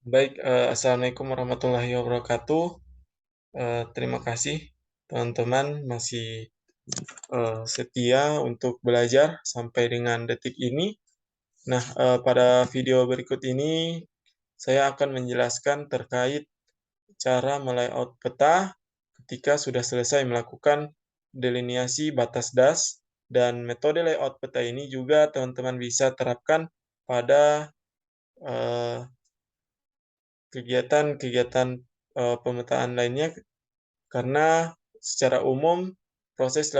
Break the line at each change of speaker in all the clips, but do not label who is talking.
Baik, Assalamualaikum warahmatullahi wabarakatuh. Terima kasih teman-teman masih setia untuk belajar sampai dengan detik ini. Nah, pada video berikut ini saya akan menjelaskan terkait cara melayout peta ketika sudah selesai melakukan delineasi batas das, dan metode layout peta ini juga teman-teman bisa terapkan pada eh, kegiatan-kegiatan pemetaan lainnya, karena secara umum proses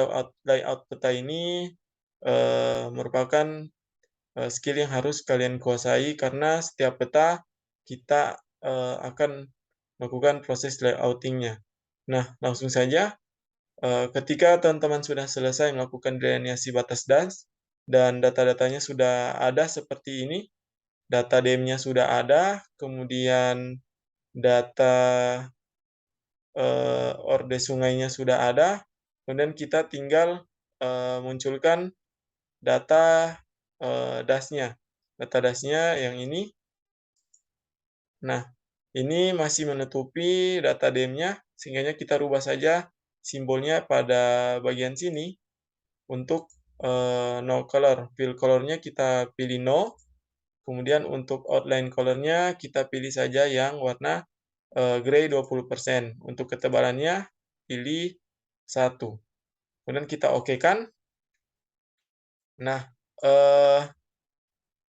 layout peta ini merupakan skill yang harus kalian kuasai, karena setiap peta kita akan melakukan proses layoutingnya. Nah, langsung saja, ketika teman-teman sudah selesai melakukan delineasi batas das dan data-datanya sudah ada seperti ini, data DM-nya sudah ada, kemudian data orde sungainya sudah ada, kemudian kita tinggal munculkan data dasnya. Data dasnya yang ini. Nah, ini masih menutupi data DM-nya, sehingga kita rubah saja simbolnya pada bagian sini untuk no color. Fill color-nya kita pilih no, kemudian untuk outline color-nya kita pilih saja yang warna gray 20%. Untuk ketebalannya pilih 1. Kemudian kita oke-kan. Nah,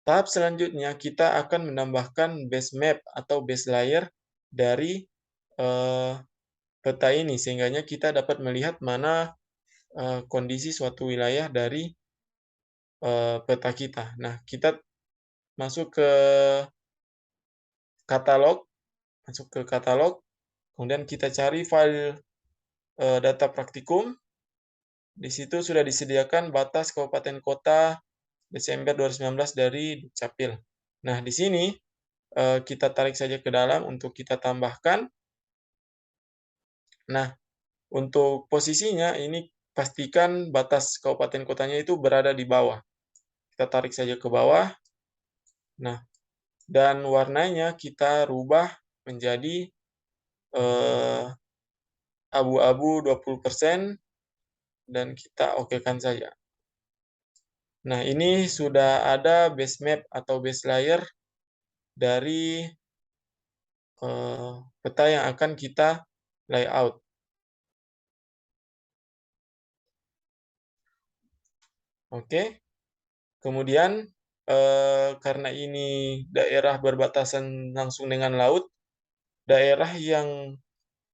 tahap selanjutnya kita akan menambahkan base map atau base layer dari peta ini, sehingga kita dapat melihat mana kondisi suatu wilayah dari peta kita. Nah, kita masuk ke katalog, kemudian kita cari file data praktikum. Di situ sudah disediakan batas kabupaten kota Desember 2019 dari Dukcapil. Nah, di sini kita tarik saja ke dalam untuk kita tambahkan. Nah, untuk posisinya ini pastikan batas kabupaten kotanya itu berada di bawah. Kita tarik saja ke bawah. Nah, dan warnanya kita rubah menjadi abu-abu 20%, dan kita okekan saja. Nah, ini sudah ada base map atau base layer dari peta yang akan kita layout. Oke. Kemudian karena ini daerah berbatasan langsung dengan laut, daerah yang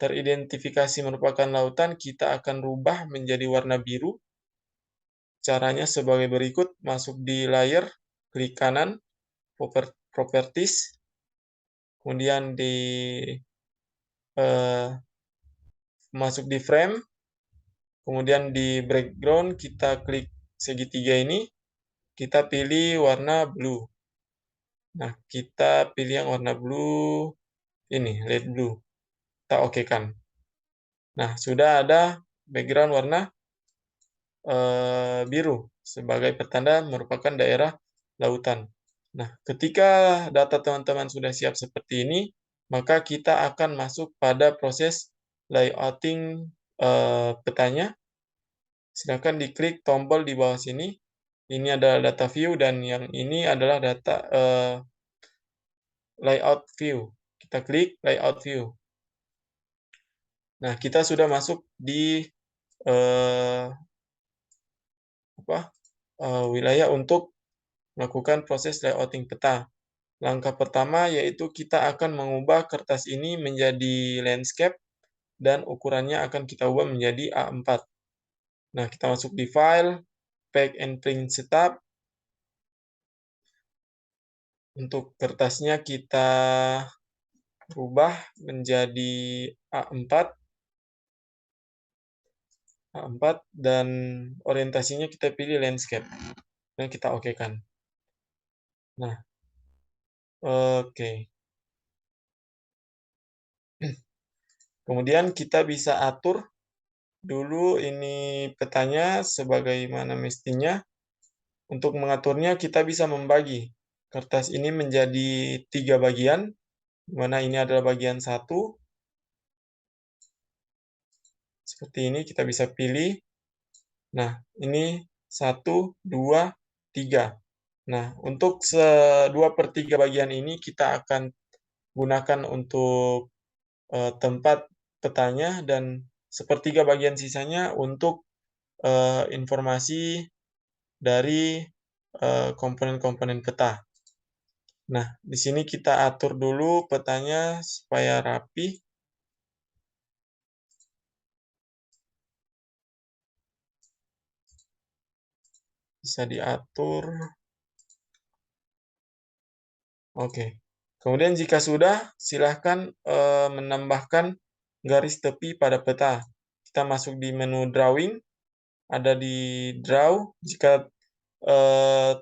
teridentifikasi merupakan lautan kita akan rubah menjadi warna biru. Caranya sebagai berikut: masuk di layer, klik kanan, properties, kemudian masuk di frame, kemudian di background kita klik segitiga ini, kita pilih warna blue. Nah, kita pilih yang warna blue ini, light blue. Kita okekan. Nah, sudah ada background warna biru sebagai pertanda merupakan daerah lautan. Nah, ketika data teman-teman sudah siap seperti ini, maka kita akan masuk pada proses layouting petanya. Sedangkan diklik tombol di bawah sini. Ini adalah data view, dan yang ini adalah data layout view. Kita klik layout view. Nah, kita sudah masuk di wilayah untuk melakukan proses layouting peta. Langkah pertama yaitu kita akan mengubah kertas ini menjadi landscape, dan ukurannya akan kita ubah menjadi A4. Nah, kita masuk di file, pack and print setup. Untuk kertasnya kita ubah menjadi A4, dan orientasinya kita pilih landscape, dan kita okekan. Nah, oke. Kemudian kita bisa atur dulu ini petanya sebagaimana mestinya. Untuk mengaturnya kita bisa membagi kertas ini menjadi 3 bagian. mana ini adalah bagian 1. Seperti ini kita bisa pilih. Nah, ini 1, 2, 3. Nah, untuk 2/3 bagian ini kita akan gunakan untuk tempat petanya, dan 1/3 bagian sisanya untuk informasi dari komponen-komponen peta. Nah, di sini kita atur dulu petanya supaya rapi. Bisa diatur. Oke. Kemudian jika sudah, silahkan menambahkan garis tepi pada peta. Kita masuk di menu drawing, ada di draw. Jika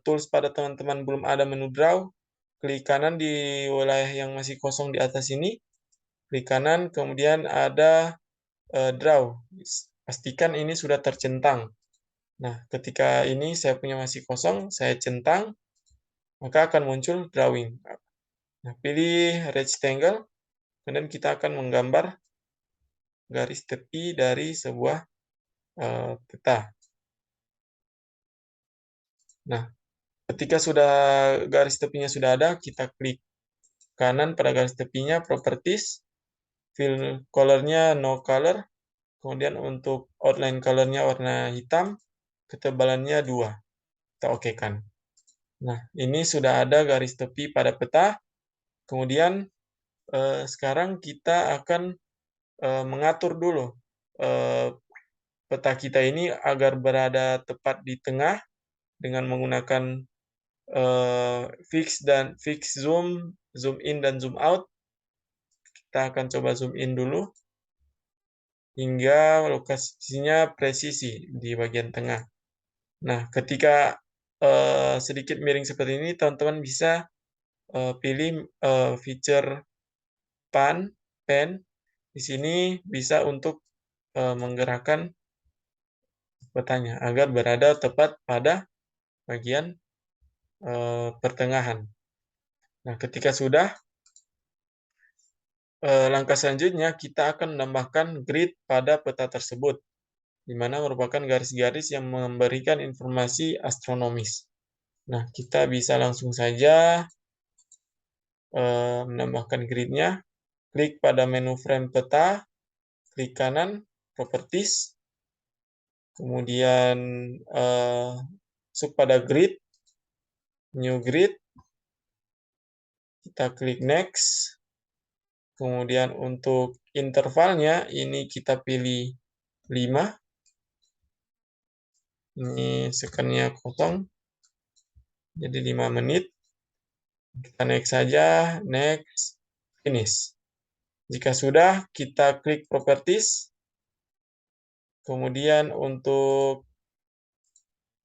tools pada teman-teman belum ada menu draw, klik kanan di wilayah yang masih kosong di atas ini, klik kanan, kemudian ada draw. Pastikan ini sudah tercentang. Nah, ketika ini saya punya masih kosong, saya centang, maka akan muncul drawing. Nah, pilih rectangle, kemudian kita akan menggambar garis tepi dari sebuah peta. Nah, ketika sudah garis tepinya sudah ada, kita klik kanan pada garis tepinya, properties, fill color-nya no color, kemudian untuk outline color-nya warna hitam, ketebalannya 2. Kita oke-kan. Nah, ini sudah ada garis tepi pada peta. Kemudian sekarang kita akan mengatur dulu peta kita ini agar berada tepat di tengah dengan menggunakan fix zoom, zoom in dan zoom out. Kita akan coba zoom in dulu hingga lokasinya presisi di bagian tengah. Nah, ketika sedikit miring seperti ini, teman-teman bisa pilih feature pen. Di sini bisa untuk menggerakkan petanya agar berada tepat pada bagian pertengahan. Nah, ketika sudah, langkah selanjutnya kita akan menambahkan grid pada peta tersebut, di mana merupakan garis-garis yang memberikan informasi astronomis. Nah, kita bisa langsung saja menambahkan gridnya. Klik pada menu frame peta, klik kanan, properties, kemudian masuk pada grid, new grid, kita klik next. Kemudian untuk intervalnya ini kita pilih 5. Ini second-nya kosong, jadi 5 menit. Kita next saja, next, finish. Jika sudah, kita klik properties. Kemudian untuk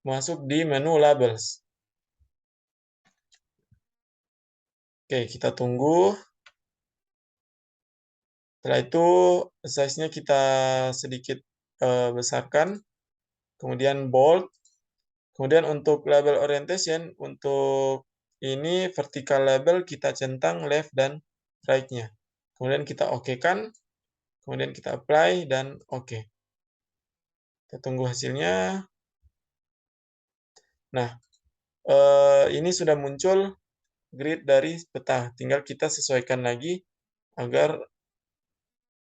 masuk di menu labels. Oke, kita tunggu. Setelah itu, size-nya kita sedikit besarkan. Kemudian bold. Kemudian untuk label orientation, untuk ini vertical label kita centang left dan right-nya. Kemudian kita oke-kan, kemudian kita apply dan oke. Kita tunggu hasilnya. Nah, ini sudah muncul grid dari peta. Tinggal kita sesuaikan lagi agar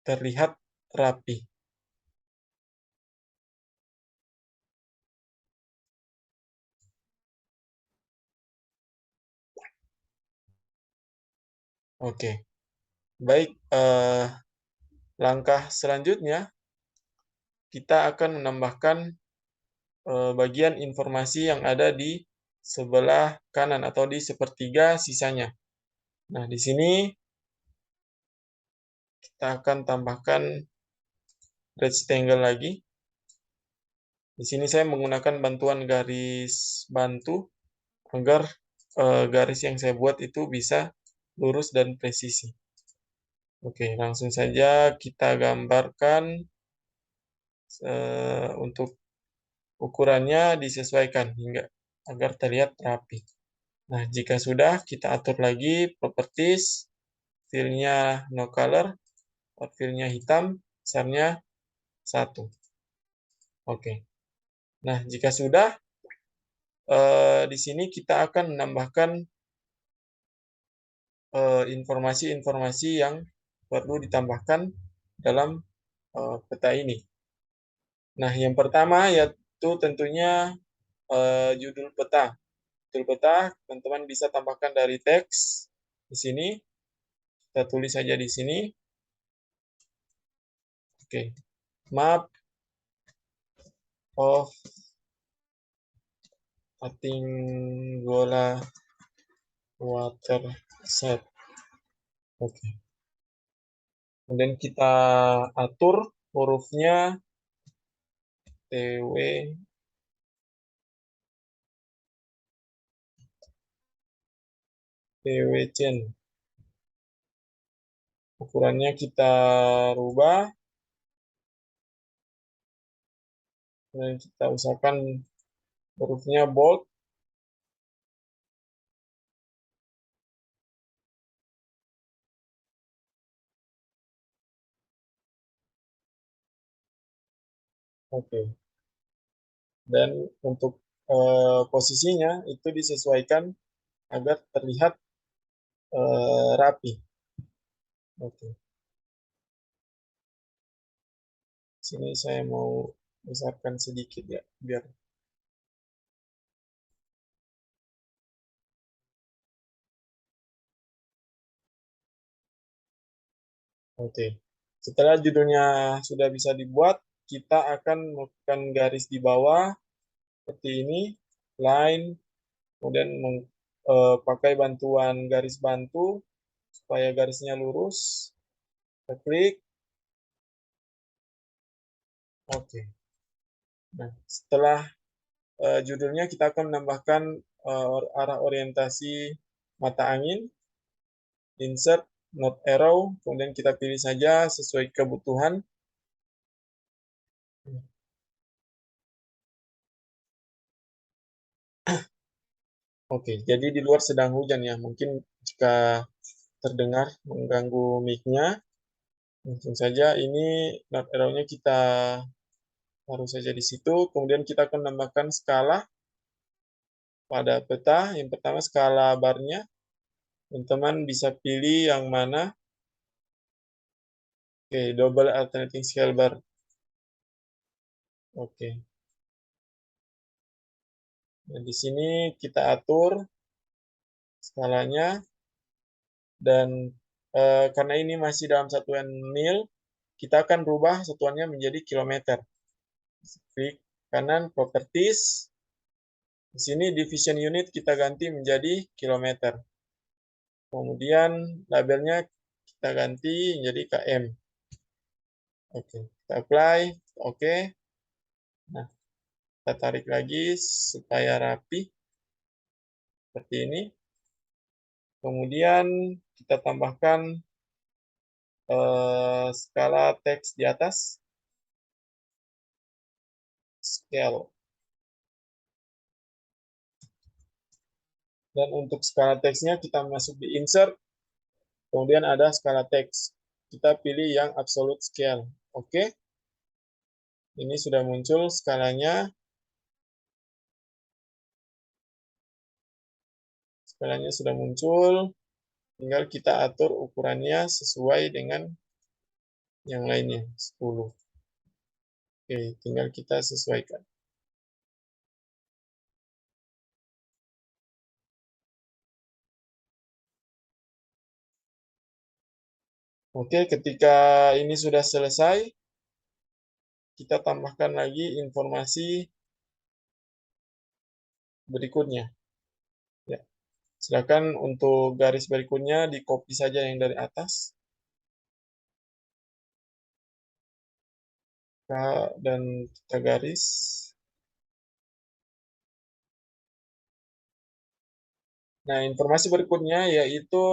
terlihat rapi. Oke, baik. Langkah selanjutnya kita akan menambahkan bagian informasi yang ada di sebelah kanan atau di sepertiga sisanya. Nah, di sini kita akan tambahkan rectangle lagi. Di sini saya menggunakan bantuan garis bantu agar garis yang saya buat itu bisa lurus dan presisi. Oke, langsung saja kita gambarkan untuk ukurannya disesuaikan hingga agar terlihat rapi. Nah, jika sudah, kita atur lagi properties, fill-nya no color, fill-nya hitam, besarnya 1. Oke. Nah, jika sudah, di sini kita akan menambahkan informasi-informasi yang perlu ditambahkan dalam peta ini. Nah, yang pertama yaitu tentunya judul peta. Judul peta, teman-teman bisa tambahkan dari teks di sini. Kita tulis saja di sini. Oke. Map of Atinggola Watershed. Oke. Kemudian kita atur hurufnya TW TWCN. Ukurannya kita rubah. Dan kita usahakan hurufnya bold. Oke. Dan untuk posisinya itu disesuaikan agar terlihat rapi. Oke. Sini saya mau besarkan sedikit ya, biar oke. Setelah judulnya sudah bisa dibuat, kita akan melakukan garis di bawah seperti ini, line, kemudian pakai bantuan garis bantu supaya garisnya lurus. Kita klik. Oke. Nah, setelah judulnya kita akan menambahkan arah orientasi mata angin, insert, not arrow, kemudian kita pilih saja sesuai kebutuhan. Oke, jadi di luar sedang hujan ya, mungkin jika terdengar mengganggu mic-nya, langsung saja ini not arrow-nya kita taruh saja di situ, kemudian kita akan menambahkan skala pada peta. Yang pertama skala barnya, teman-teman bisa pilih yang mana. Oke, double alternating scale bar. Oke. Nah, di sini kita atur skalanya dan karena ini masih dalam satuan mil, kita akan rubah satuannya menjadi kilometer. Klik kanan properties. Di sini division unit kita ganti menjadi kilometer. Kemudian labelnya kita ganti menjadi km. Oke, kita apply. Oke. Nah, kita tarik lagi supaya rapi. Seperti ini. Kemudian kita tambahkan skala teks di atas. Scale. Dan untuk skala teksnya kita masuk di insert. Kemudian ada skala teks. Kita pilih yang absolute scale. Oke. Ini sudah muncul skalanya. Skalanya sudah muncul. Tinggal kita atur ukurannya sesuai dengan yang lainnya. 10. Oke, tinggal kita sesuaikan. Oke, ketika ini sudah selesai, kita tambahkan lagi informasi berikutnya. Ya, silakan untuk garis berikutnya di copy saja yang dari atas. Dan kita garis. Nah, informasi berikutnya yaitu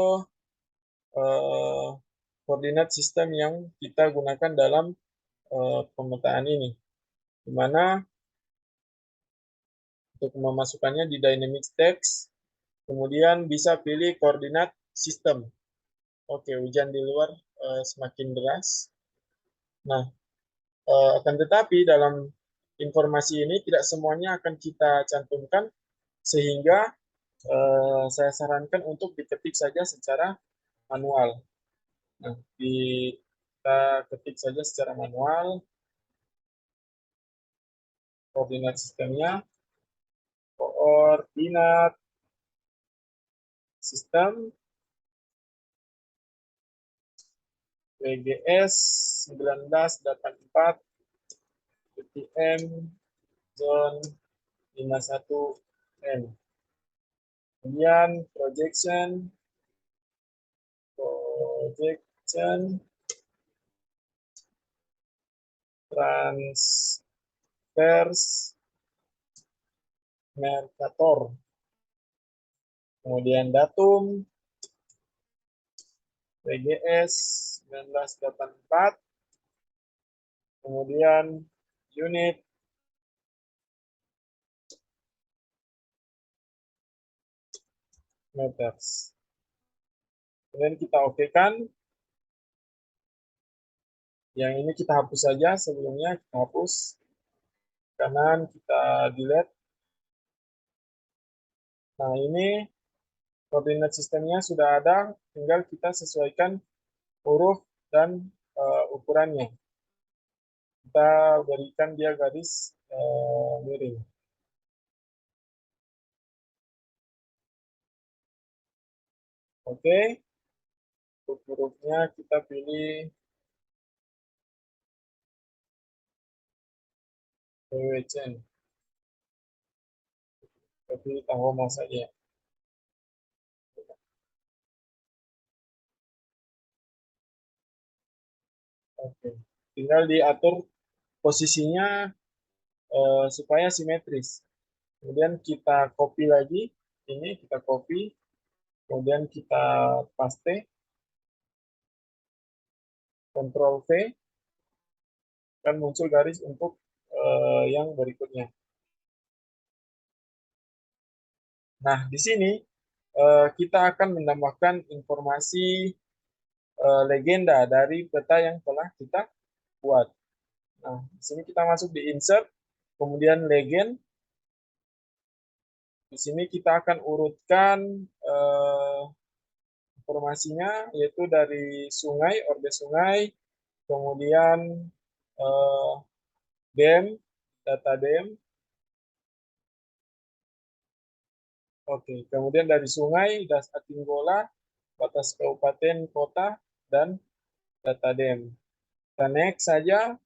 koordinat sistem yang kita gunakan dalam pemetaan ini, di mana untuk memasukkannya di dynamic text, kemudian bisa pilih koordinat sistem. Oke, hujan di luar semakin deras. Nah, akan tetapi dalam informasi ini tidak semuanya akan kita cantumkan, sehingga saya sarankan untuk diketik saja secara manual. Nah, kita ketik saja secara manual koordinat sistemnya, koordinat sistem WGS 1984 PTM zone 51N. Kemudian projection transverse Mercator. Kemudian datum WGS 1984. Kemudian unit meters. Kemudian kita okekan. Yang ini kita hapus saja, sebelumnya kita hapus. Kanan kita delete. Nah, ini koordinat sistemnya sudah ada, tinggal kita sesuaikan huruf dan ukurannya. Kita berikan dia garis miring. Oke, untuk hurufnya kita pilih WWCN. Tapi Tahoma saja. Oke, tinggal diatur posisinya supaya simetris. Kemudian kita copy lagi, ini kita copy, kemudian kita paste, Ctrl V, dan muncul garis untuk yang berikutnya. Nah, di sini kita akan menambahkan informasi legenda dari peta yang telah kita buat. Nah, di sini kita masuk di insert, kemudian legend. Di sini kita akan urutkan informasinya, yaitu dari sungai, orde sungai, kemudian dam, data dam. Oke, kemudian dari sungai, das Atinggola, batas kabupaten, kota, dan data dam. Kita next saja,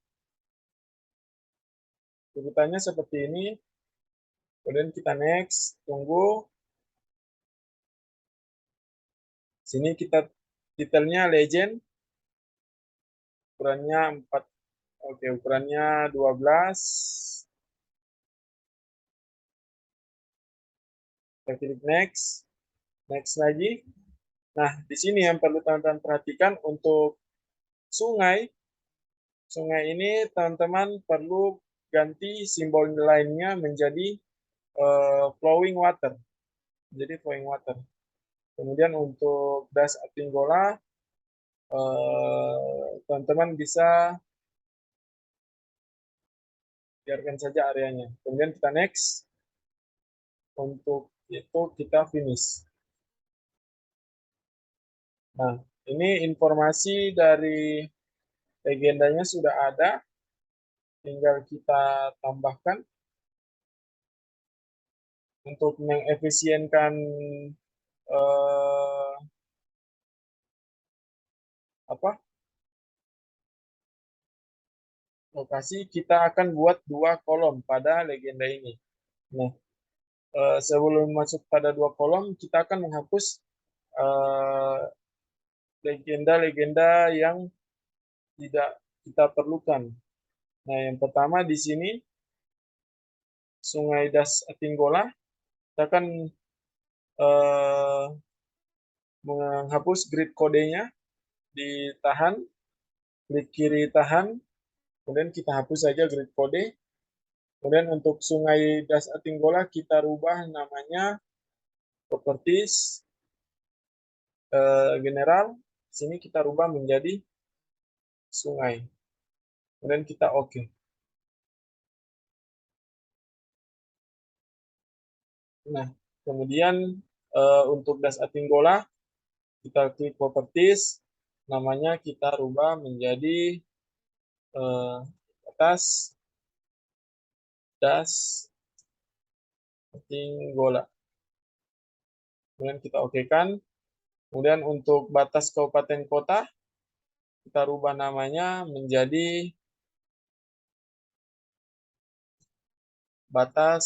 urutannya seperti ini. Kemudian kita next, tunggu. Sini kita detailnya legend, ukurannya 4, oke, ukurannya 12. Kita klik next, next lagi. Nah, di sini yang perlu teman-teman perhatikan untuk sungai. Sungai ini teman-teman perlu ganti simbol lainnya menjadi flowing water. Jadi flowing water. Kemudian untuk das Atinggola, teman-teman bisa biarkan saja areanya. Kemudian kita next. Untuk itu kita finish. Nah, ini informasi dari legendanya sudah ada, tinggal kita tambahkan untuk mengefisienkan eh, apa lokasi. Kita akan buat 2 kolom pada legenda ini. Nah, sebelum masuk pada 2 kolom, kita akan menghapus legenda-legenda yang tidak kita perlukan. Nah, yang pertama di sini Sungai Das Atinggola, kita akan menghapus grid kodenya, ditahan, klik kiri tahan, kemudian kita hapus saja grid kode. Kemudian untuk Sungai Das Atinggola kita rubah namanya properties general. Di sini kita rubah menjadi sungai. Kemudian kita oke. Nah, kemudian untuk das Atinggola, kita klik properties, namanya kita rubah menjadi atas das Atinggola. Kemudian kita okekan. Kemudian untuk batas kabupaten kota, kita rubah namanya menjadi batas.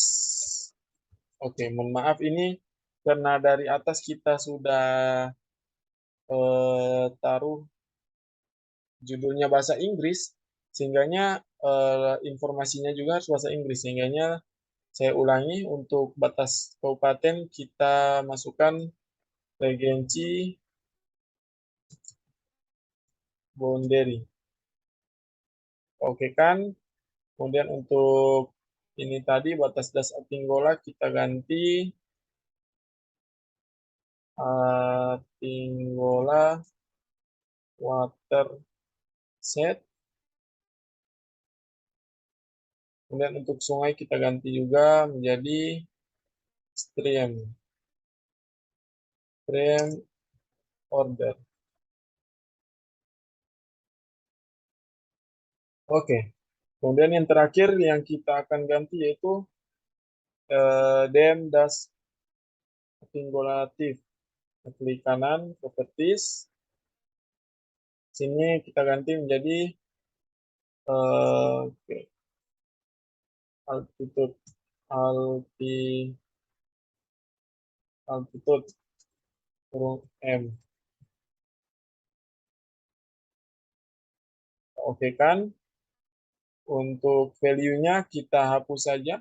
Oke, mohon maaf ini karena dari atas kita sudah taruh judulnya bahasa Inggris, sehingganya informasinya juga harus bahasa Inggris. Sehingganya saya ulangi, untuk batas kabupaten kita masukkan Regency Boundary. Oke kan? Kemudian untuk ini tadi batas das Atinggola kita ganti Atinggola water set. Kemudian untuk sungai kita ganti juga menjadi stream order. Oke. Kemudian yang terakhir yang kita akan ganti yaitu dem das Atinggolatif. Klik kanan properties. Sini kita ganti menjadi okay, altitude altitude kurung m. Oke kan? Untuk value-nya kita hapus saja.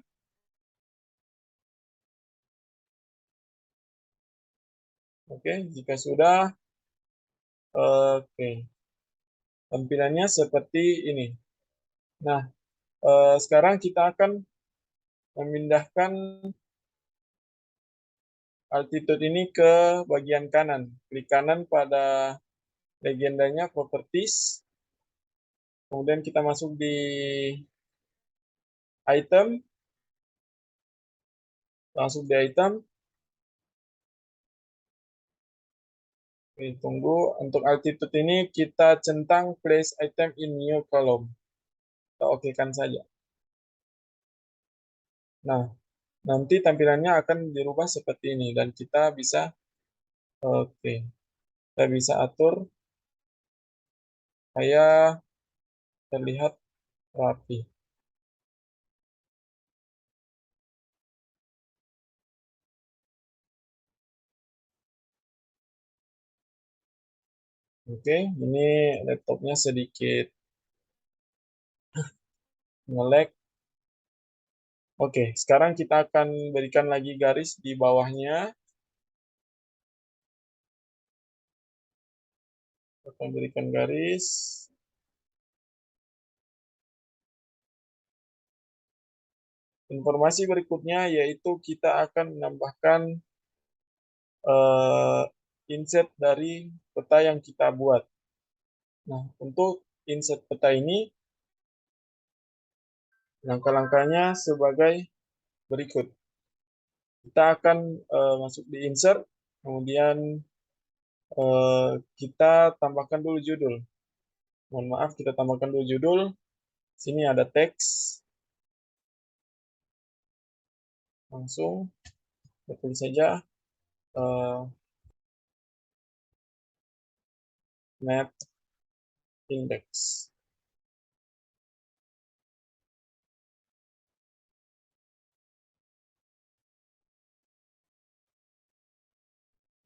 Oke, jika sudah, oke. Tampilannya seperti ini. Nah, sekarang kita akan memindahkan altitude ini ke bagian kanan. Klik kanan pada legendanya properties. Kemudian kita masuk di item. Langsung di item. Oke, tunggu. Untuk altitude ini kita centang place item in new column. Kita okekan saja. Nah, nanti tampilannya akan dirubah seperti ini. Dan kita bisa, oke, kita bisa atur supaya terlihat rapi. Oke, ini laptopnya sedikit nge-lag. Oke, sekarang kita akan berikan lagi garis di bawahnya. Kita akan berikan garis. Informasi berikutnya yaitu kita akan menambahkan insert dari peta yang kita buat. Nah, untuk insert peta ini, langkah-langkahnya sebagai berikut. Kita akan masuk di insert, kemudian kita tambahkan dulu judul. Mohon maaf, kita tambahkan dulu judul. Sini ada teks. Langsung, kita tulis saja map index.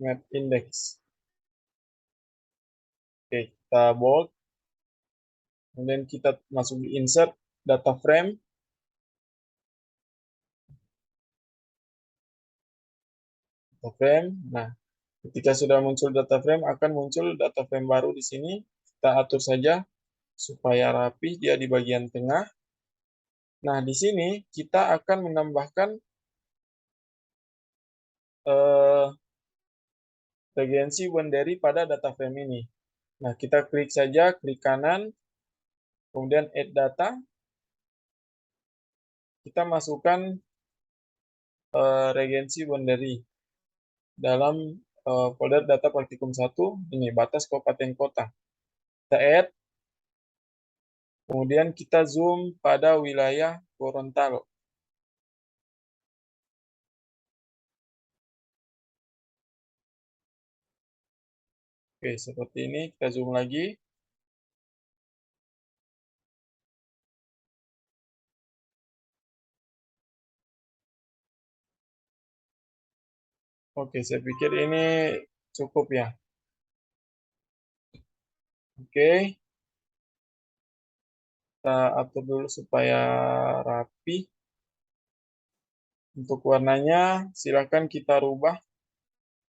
Map index. Oke, kita bold. Kemudian kita masuk di insert data frame. Data frame. Nah, ketika sudah muncul data frame, akan muncul data frame baru di sini. Kita atur saja supaya rapi dia di bagian tengah. Nah, di sini kita akan menambahkan regency boundary pada data frame ini. Nah, kita klik saja, klik kanan, kemudian add data. Kita masukkan regensi boundary dalam folder data praktikum 1, ini batas kabupaten kota. Kita add, kemudian kita zoom pada wilayah Gorontalo. Oke, seperti ini. Kita zoom lagi. Oke, saya pikir ini cukup ya. Oke, kita atur dulu supaya rapi. Untuk warnanya, silakan kita rubah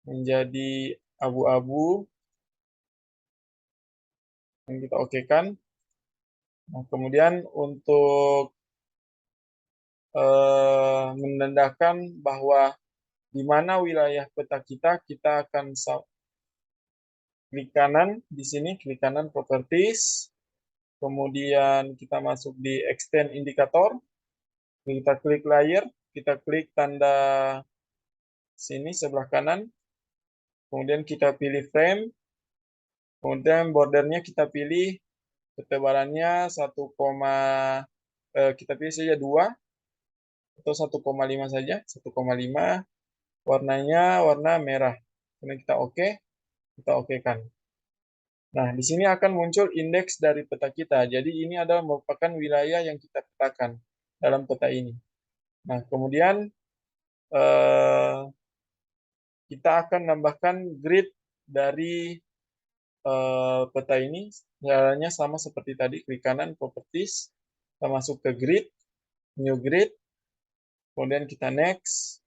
menjadi abu-abu yang kita okekan. Nah, kemudian untuk menandakan bahwa di mana wilayah peta kita, kita akan klik kanan di sini, klik kanan properties, kemudian kita masuk di extend indikator, kita klik layer, kita klik tanda sini sebelah kanan, kemudian kita pilih frame, kemudian bordernya kita pilih ketebalannya 1, kita pilih saja 2 atau 1,5 saja, 1,5, warnanya warna merah. Kemudian kita oke, kita okekan. Nah, di sini akan muncul indeks dari peta kita. Jadi ini adalah merupakan wilayah yang kita petakan dalam peta ini. Nah, kemudian kita akan nambahkan grid dari peta ini. Caranya sama seperti tadi, klik kanan, properties, kita masuk ke grid, new grid, kemudian kita next.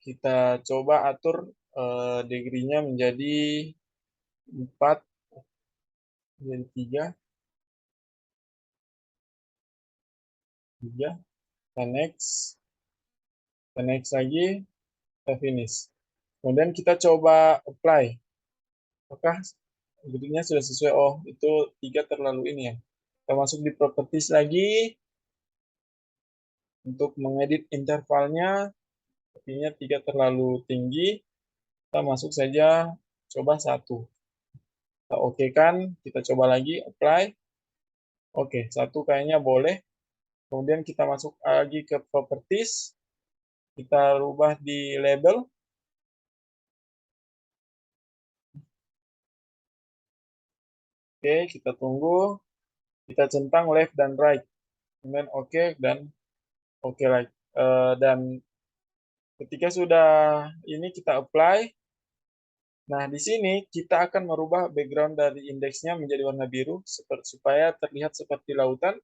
Kita coba atur degree-nya menjadi 4, menjadi 3, kita next lagi, kita finish. Kemudian kita coba apply. Apakah grid-nya sudah sesuai? Oh, itu 3 terlalu ini ya. Kita masuk di properties lagi. Untuk mengedit intervalnya, sepertinya 3 terlalu tinggi. Kita masuk saja, coba 1. Kita oke kan, kita coba lagi, apply. Oke, 1 kayaknya boleh. Kemudian kita masuk lagi ke properties. Kita rubah di label. Oke, kita tunggu. Kita centang left dan right. Kemudian oke dan oke lagi. Dan ketika sudah ini kita apply. Nah, di sini kita akan merubah background dari indeksnya menjadi warna biru supaya terlihat seperti lautan.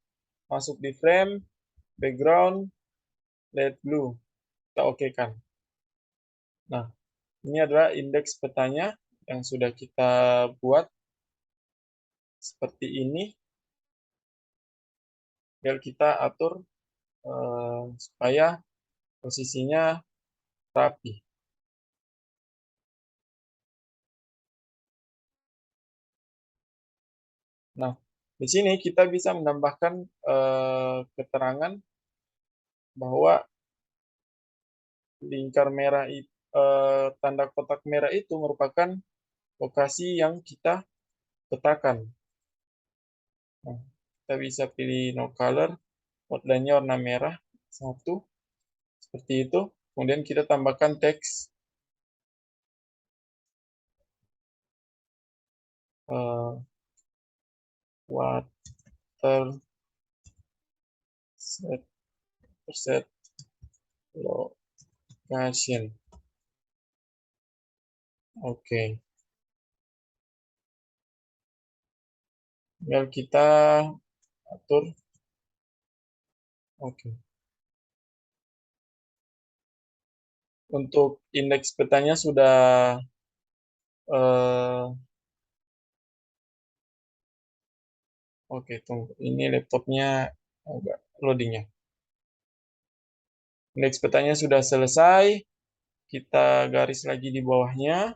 Masuk di frame, background, light blue. Kita oke kan. Nah, ini adalah indeks petanya yang sudah kita buat seperti ini. Biar kita atur supaya posisinya rapi. Nah, di sini kita bisa menambahkan keterangan bahwa lingkar merah tanda kotak merah itu merupakan lokasi yang kita petakan. Nah, kita bisa pilih no color, outline-nya warna merah, 1, seperti itu. Kemudian kita tambahkan teks water set location. Oke. Tinggal kita atur. Oke. Untuk indeks petanya sudah oke, tunggu. Ini laptopnya agak loadingnya. Indeks petanya sudah selesai. Kita garis lagi di bawahnya.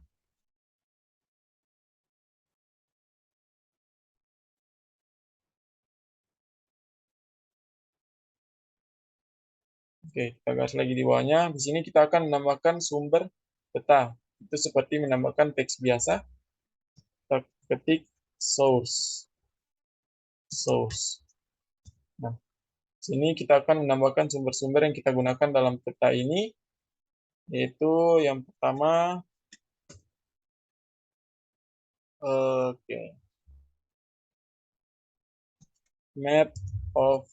Oke, kita garis lagi di bawahnya. Di sini kita akan menambahkan sumber peta. Itu seperti menambahkan teks biasa. Kita ketik source. Source. Nah, sini kita akan menambahkan sumber-sumber yang kita gunakan dalam peta ini, yaitu yang pertama, oke, map of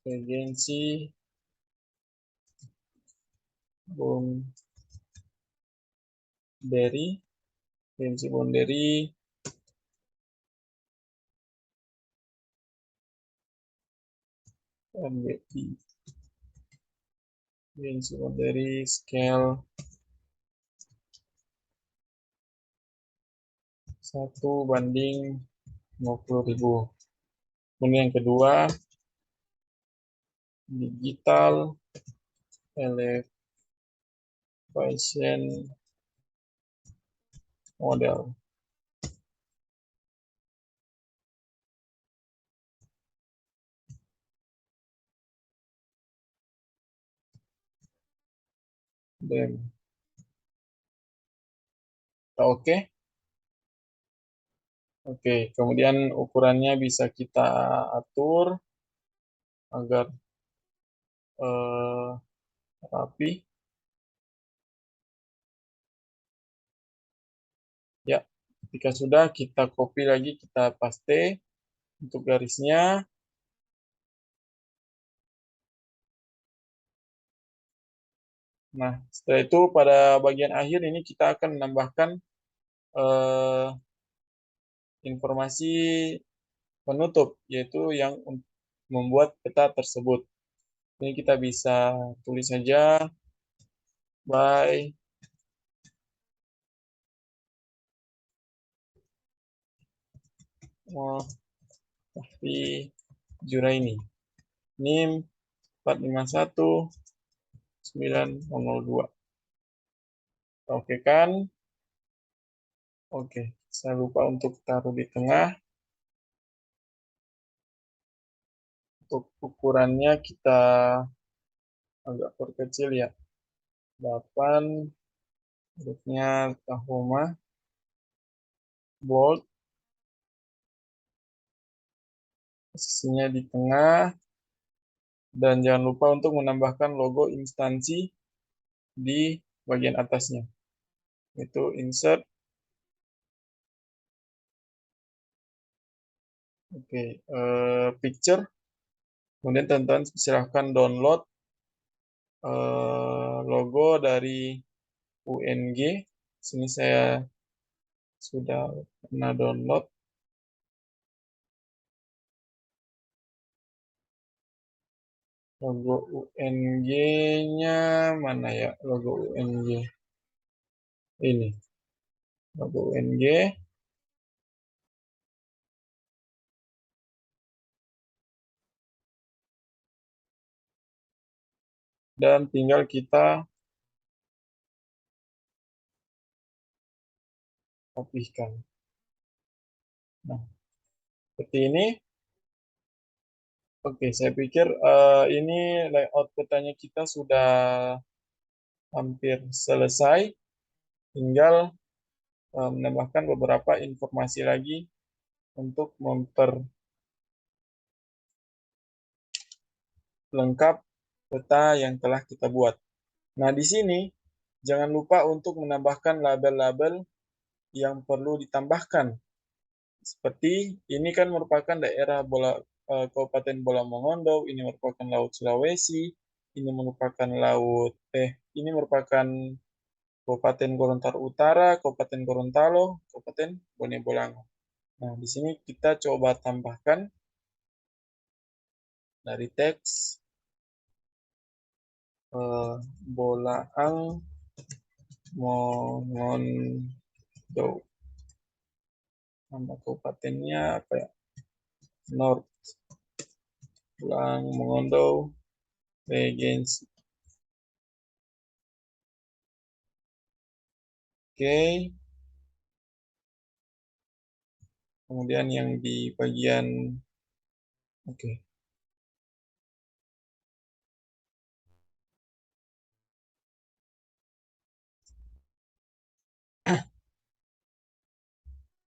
regency boundary, regency boundary, MBI, regency boundary scale 1:50.000. Kemudian yang kedua, digital elevation model. Dan oke. Oke, kemudian ukurannya bisa kita atur agar rapi. Ya, ketika sudah kita copy lagi, kita paste untuk garisnya. Nah, setelah itu pada bagian akhir ini kita akan menambahkan eh, informasi penutup, yaitu yang membuat peta tersebut. Ini kita bisa tulis saja by Mufti Juraini. NIM 4519002. Oke kan? Oke, saya lupa untuk taruh di tengah. Untuk ukurannya kita agak perkecil ya. 8, hurufnya Tahoma, bold, posisinya di tengah, dan jangan lupa untuk menambahkan logo instansi di bagian atasnya. Itu insert. Oke, picture. Kemudian teman-teman silahkan download logo dari UNG. Sini saya sudah pernah download. Logo UNG-nya mana ya? Logo UNG. Ini. Logo UNG. Dan tinggal kita rapihkan. Nah, seperti ini. Oke, saya pikir ini layout petanya kita sudah hampir selesai. Tinggal menambahkan beberapa informasi lagi untuk memperlengkap peta yang telah kita buat. Nah, di sini jangan lupa untuk menambahkan label-label yang perlu ditambahkan. Seperti ini kan merupakan daerah Kabupaten Bola Mongondo, ini merupakan Laut Sulawesi, ini merupakan Kabupaten Gorontalo Utara, Kabupaten Gorontalo, Kabupaten Bone Bolango. Nah, di sini kita coba tambahkan dari teks Bolaang Mongondo. Nama kabupatennya apa ya? North Bolaang Mongondo Regency. Oke. Kemudian yang di bagian oke.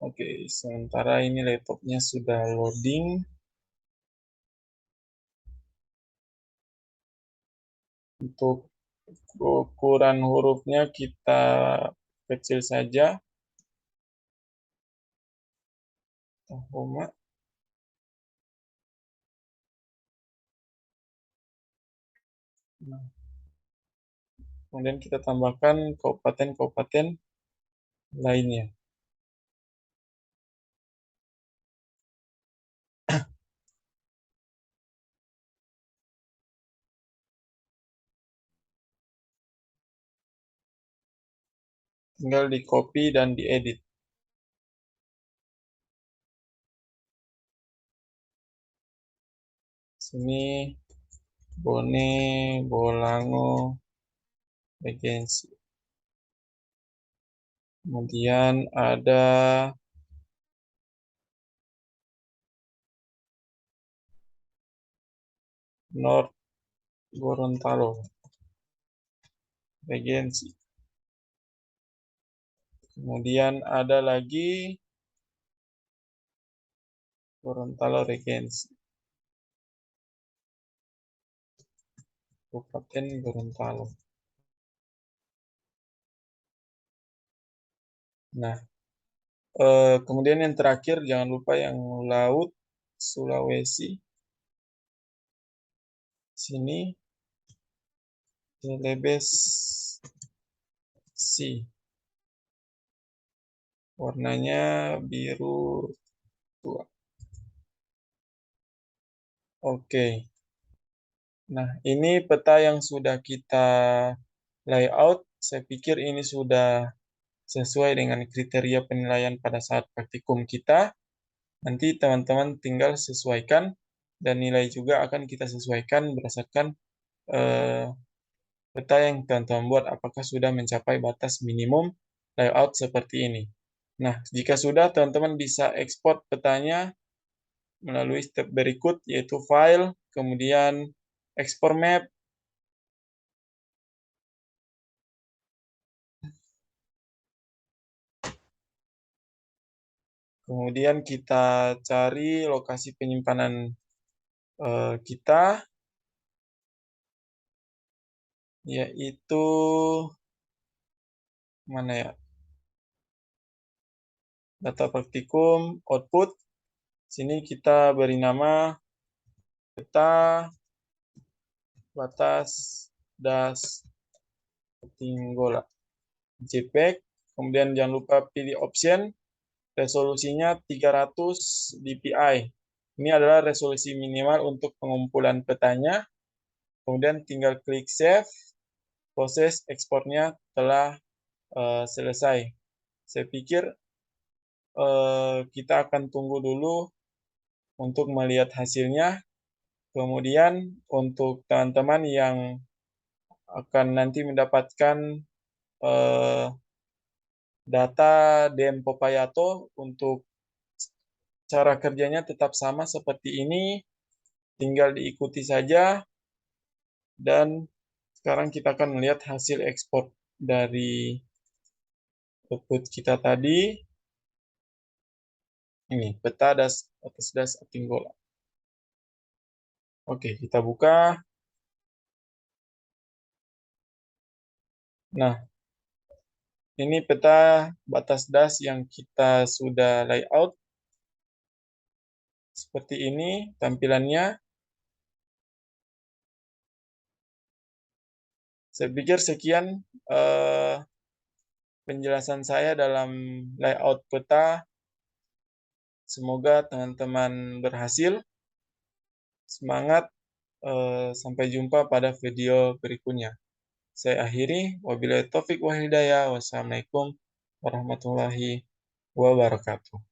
Oke, sementara ini laptopnya sudah loading. Untuk ukuran hurufnya kita kecil saja. Koma. Nah, kemudian kita tambahkan kabupaten-kabupaten lainnya. Tinggal di copy dan diedit. Sini Bone, Bolango, Regensi. Kemudian ada North Gorontalo, Regensi. Kemudian ada lagi Gorontalo Regensi. Kabupaten Gorontalo. Nah, kemudian yang terakhir jangan lupa yang Laut Sulawesi. Sini Celebes C. Warnanya biru tua. Oke. Nah, ini peta yang sudah kita layout. Saya pikir ini sudah sesuai dengan kriteria penilaian pada saat praktikum kita. Nanti teman-teman tinggal sesuaikan dan nilai juga akan kita sesuaikan berdasarkan peta yang teman-teman buat apakah sudah mencapai batas minimum layout seperti ini. Nah, jika sudah, teman-teman bisa ekspor petanya melalui step berikut, yaitu file, kemudian ekspor map, kemudian kita cari lokasi penyimpanan kita, yaitu mana ya? Data praktikum, output. Sini kita beri nama peta batas das Tinggola JPEG. Kemudian jangan lupa pilih option resolusinya 300 dpi. Ini adalah resolusi minimal untuk pengumpulan petanya. Kemudian tinggal klik save. Proses ekspornya telah selesai. Saya pikir kita akan tunggu dulu untuk melihat hasilnya. Kemudian untuk teman-teman yang akan nanti mendapatkan data DM Popayato, untuk cara kerjanya tetap sama seperti ini, tinggal diikuti saja. Dan sekarang kita akan melihat hasil ekspor dari output kita tadi. Ini peta atas das Tinggola. Oke, kita buka. Nah, ini peta batas das yang kita sudah layout. Seperti ini tampilannya. Saya pikir sekian penjelasan saya dalam layout peta. Semoga teman-teman berhasil. Semangat. Sampai jumpa pada video berikutnya. Saya akhiri. Wabillahi taufik wal hidayah. Wassalamualaikum warahmatullahi wabarakatuh.